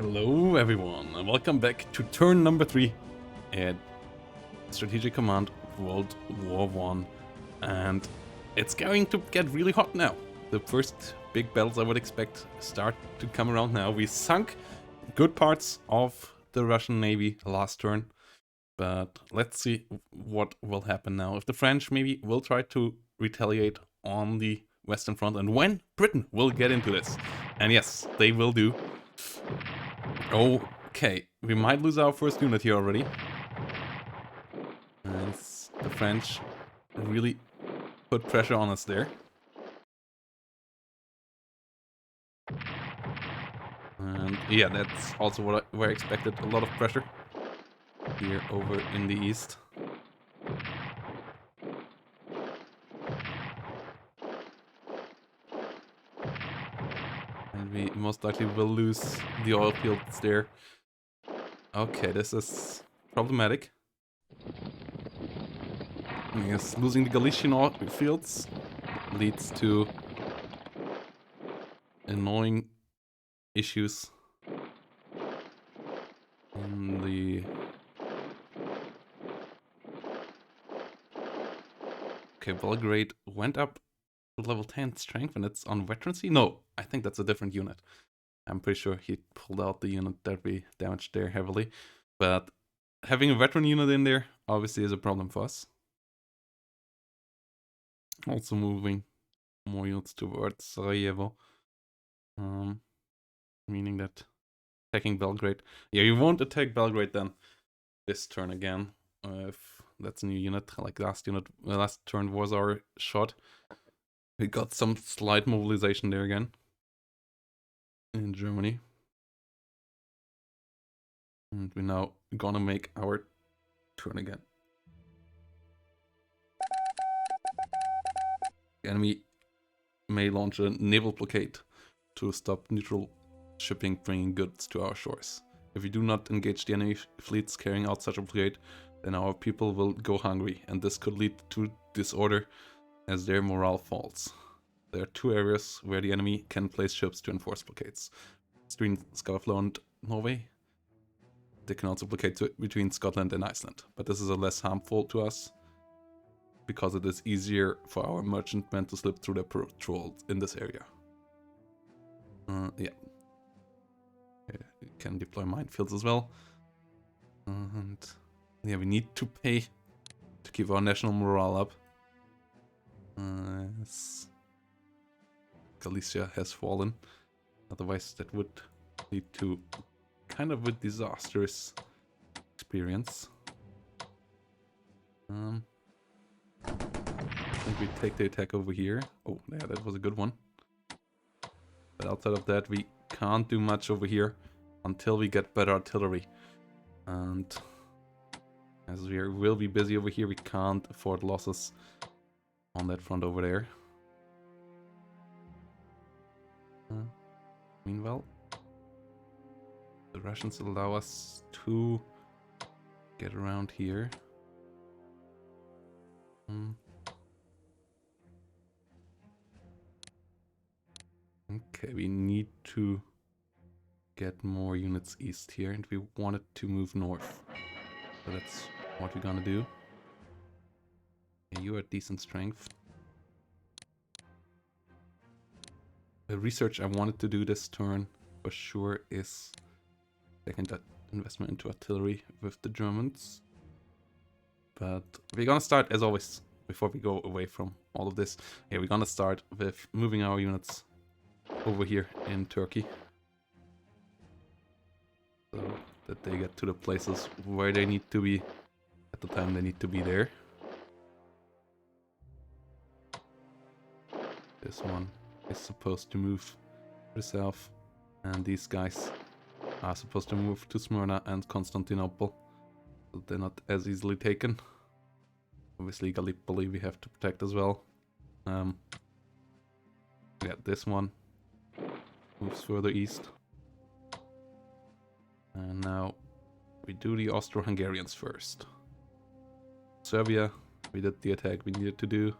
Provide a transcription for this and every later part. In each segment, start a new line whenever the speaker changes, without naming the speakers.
Hello everyone, and welcome back to turn number 3 at Strategic Command World War 1. And it's going to get really hot now. The first big battles I would expect start to come around now. We sunk good parts of the Russian Navy last turn, but let's see what will happen now. If the French maybe will try to retaliate on the Western Front, and when Britain will get into this. And yes, they will do. Okay, we might lose our first unit here already. As the French really put pressure on us there. And yeah, that's also what I expected. A lot of pressure here over in the east. And we most likely will lose the oil fields there. Okay, this is problematic. Yes, losing the Galician oil fields leads to annoying issues in the... Okay, Belgrade went up to level 10 strength and it's on veterancy? No, I think that's a different unit. I'm pretty sure he pulled out the unit that we damaged there heavily. But having a veteran unit in there obviously is a problem for us. Also moving more units towards Sarajevo. Meaning that attacking Belgrade. Yeah, you won't attack Belgrade then this turn again. If that's a new unit, like last turn was our shot. We got some slight mobilization there again in Germany. And we're now gonna make our turn again. The enemy may launch a naval blockade to stop neutral shipping bringing goods to our shores. If we do not engage the enemy fleets carrying out such a blockade, then our people will go hungry, and this could lead to disorder as their morale falls. There are two areas where the enemy can place ships to enforce blockades. Between Scarborough and Norway. They can also blockade between Scotland and Iceland, but this is a less harmful to us because it is easier for our merchantmen to slip through their patrols in this area. Yeah. You can deploy minefields as well. And yeah, we need to pay to keep our national morale up. Yes. Galicia has fallen. Otherwise that would lead to kind of a disastrous experience. I think we take the attack over here. Oh, yeah, that was a good one. But outside of that, we can't do much over here until we get better artillery. And as we will be busy over here, we can't afford losses on that front over there. Meanwhile, the Russians allow us to get around here. Okay, we need to get more units east here, and we wanted to move north. So that's what we're gonna do. Yeah, you are at decent strength. The research I wanted to do this turn for sure is second investment into artillery with the Germans. But we're gonna start, as always, before we go away from all of this, yeah, we're gonna start with moving our units over here in Turkey. So that they get to the places where they need to be at the time they need to be there. This one is supposed to move to the south, and these guys are supposed to move to Smyrna and Constantinople, so they're not as easily taken. Obviously Gallipoli we have to protect as well. Yeah, this one moves further east. And now we do the Austro-Hungarians first. Serbia, we did the attack we needed to do.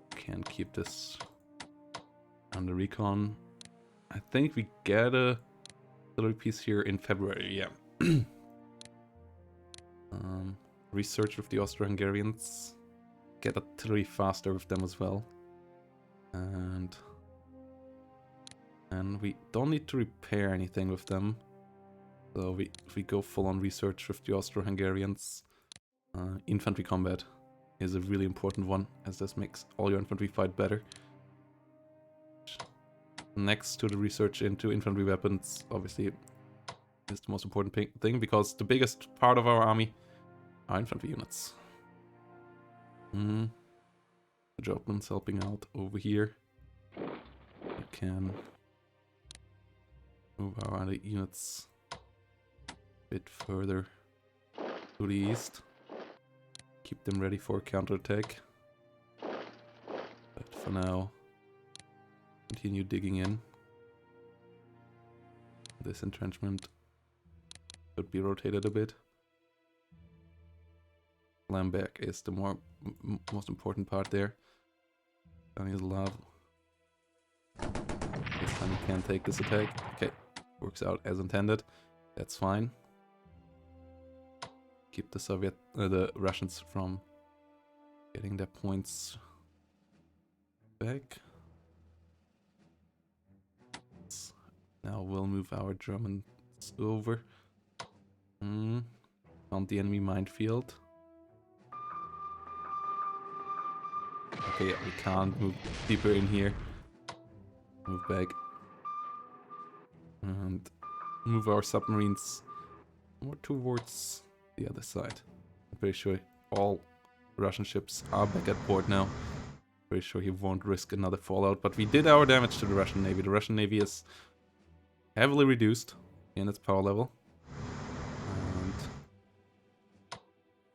Can't keep this under recon. I think we get a little piece here in February, yeah. Research with the Austro-Hungarians. Get artillery faster with them as well. And we don't need to repair anything with them. So if we go full on research with the Austro-Hungarians, infantry combat is a really important one, as this makes all your infantry fight better. Next to the research into infantry weapons, obviously, is the most important thing, because the biggest part of our army are infantry units. The Germans helping out over here. We can move our other units a bit further to the east. Keep them ready for counterattack. But for now, continue digging in. This entrenchment could be rotated a bit. Lamberg is the most important part there. Stanislav. This time he can take this attack. Okay, works out as intended. That's fine. Keep the Russians from getting their points back. Now we'll move our Germans over. Found the enemy minefield. Okay, we can't move deeper in here. Move back. And move our submarines more towards the other side. I'm pretty sure all Russian ships are back at port now. Pretty sure he won't risk another fallout, but we did our damage to the Russian Navy. The Russian Navy is heavily reduced in its power level. And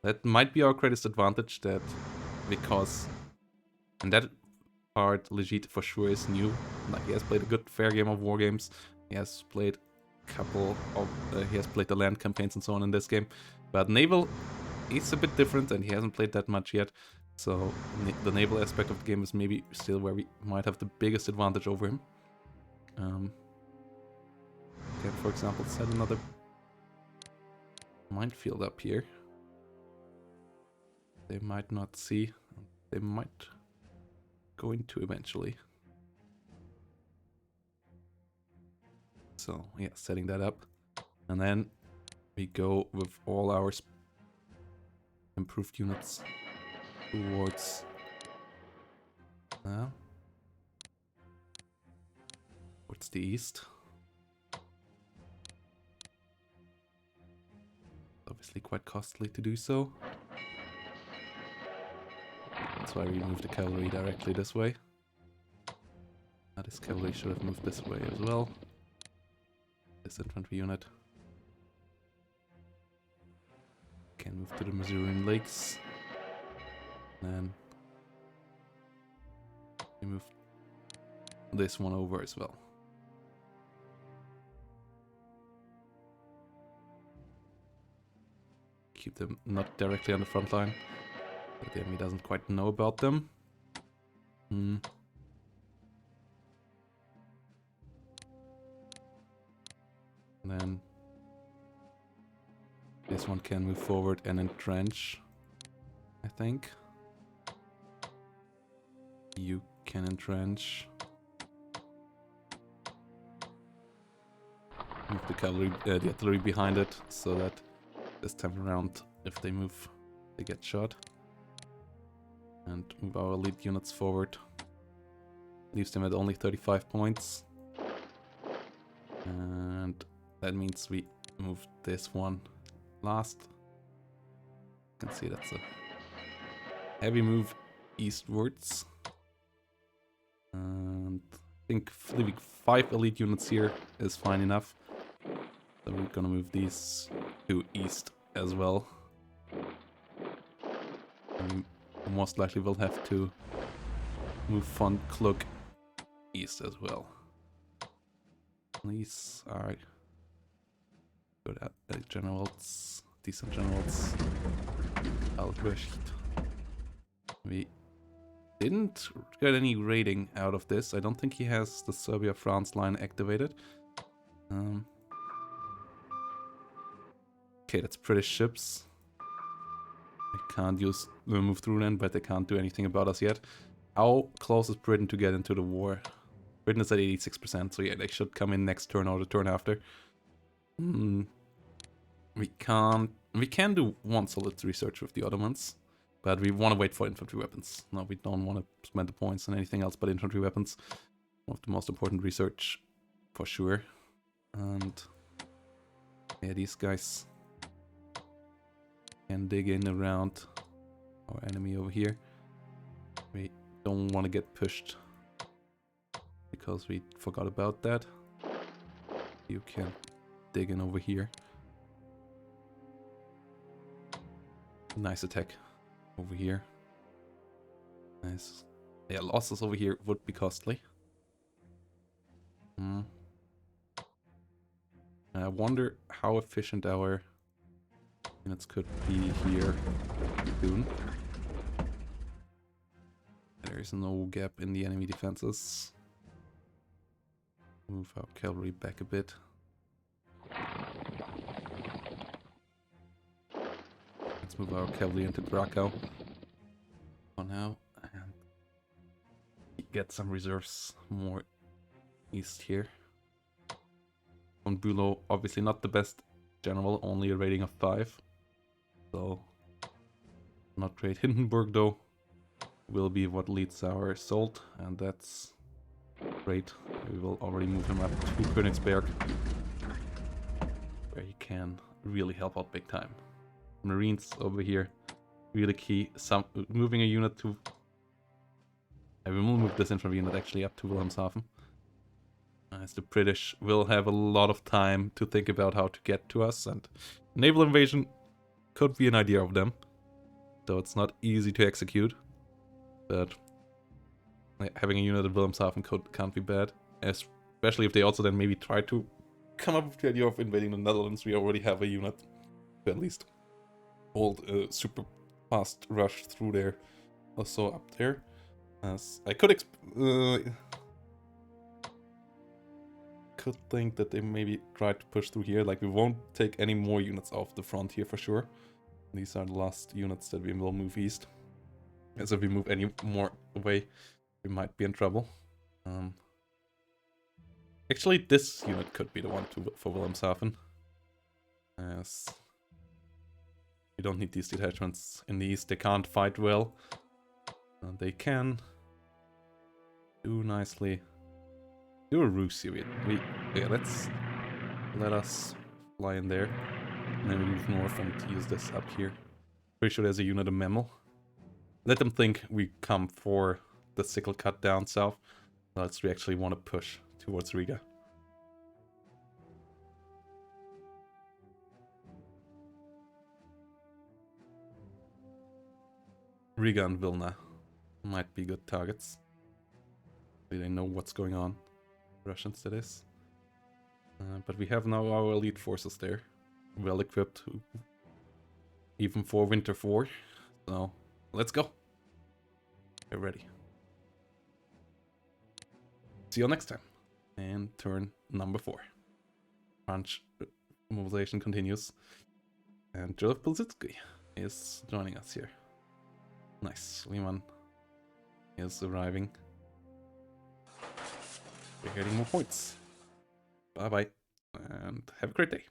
that might be our greatest advantage, that because in that part Legit for sure is new. Like, he has played a good fair game of war games. He has played a couple of he has played the land campaigns and so on in this game. But naval is a bit different, and he hasn't played that much yet. So the naval aspect of the game is maybe still where we might have the biggest advantage over him. Can, for example, set another minefield up here. They might not see. They might go into eventually. So yeah, setting that up. And then we go with all our improved units towards towards the east. Obviously quite costly to do so. That's why we moved the cavalry directly this way. This cavalry should have moved this way as well. This infantry unit can move to the Masurian Lakes. And then we move this one over as well. Keep them not directly on the front line, but the enemy doesn't quite know about them. Then this one can move forward and entrench, I think. You can entrench. Move the cavalry, the artillery behind it, so that this time around, if they move, they get shot. And move our elite units forward. Leaves them at only 35 points. And that means we move this one last. You can see that's a heavy move eastwards. And I think leaving 5 elite units here is fine enough. So we're gonna move these to east as well. And most likely we'll have to move von Kluck east as well. These are good at generals, decent generals. Albrecht. We didn't get any rating out of this. I don't think he has the Serbia-France line activated. Okay, that's British ships. They can't move through them, but they can't do anything about us yet. How close is Britain to get into the war? Britain is at 86%, so yeah, they should come in next turn or the turn after. We can do one solid research with the Ottomans, but we want to wait for infantry weapons. No, we don't want to spend the points on anything else but infantry weapons. One of the most important research, for sure. And yeah, these guys can dig in around our enemy over here. We don't want to get pushed because we forgot about that. You can dig in over here. Nice attack over here. Nice. Yeah, losses over here would be costly. I wonder how efficient our units could be here soon. There is no gap in the enemy defenses. Move our cavalry back a bit. Let's move our cavalry into Krakow for now and get some reserves more east here. Von Bülow, obviously not the best general, only a rating of 5. So, not great. Hindenburg, though, will be what leads our assault, and that's great. We will already move him up to Königsberg, where he can really help out big time. Marines over here, really key. Moving a unit to... I will move this infantry unit actually up to Wilhelmshaven. As the British will have a lot of time to think about how to get to us, and naval invasion could be an idea of them. So it's not easy to execute, but having a unit at Wilhelmshaven can't be bad. Especially if they also then maybe try to come up with the idea of invading the Netherlands. We already have a unit to at least hold a super fast rush through there. Also up there. As I could think that they maybe try to push through here. Like, we won't take any more units off the front here for sure. These are the last units that we will move east. As if we move any more away, we might be in trouble. Actually, this unit could be the one for Wilhelmshaven. As we don't need these detachments in the east. They can't fight well. They can do nicely. Do a ruse here. Yeah, let us fly in there. And then we move north and use this up here. Pretty sure there's a unit of Memel. Let them think we come for the sickle cut down south. Unless we actually want to push towards Riga. Riga and Vilna might be good targets. They know what's going on. Russians, that is. But we have now our elite forces there. Well equipped. Even for Winter 4. So, let's go. Get ready. See you next time. And turn number 4. French mobilization continues. And Joseph Pilsudski is joining us here. Nice. Lehman is arriving. We're getting more points. Bye bye. And have a great day.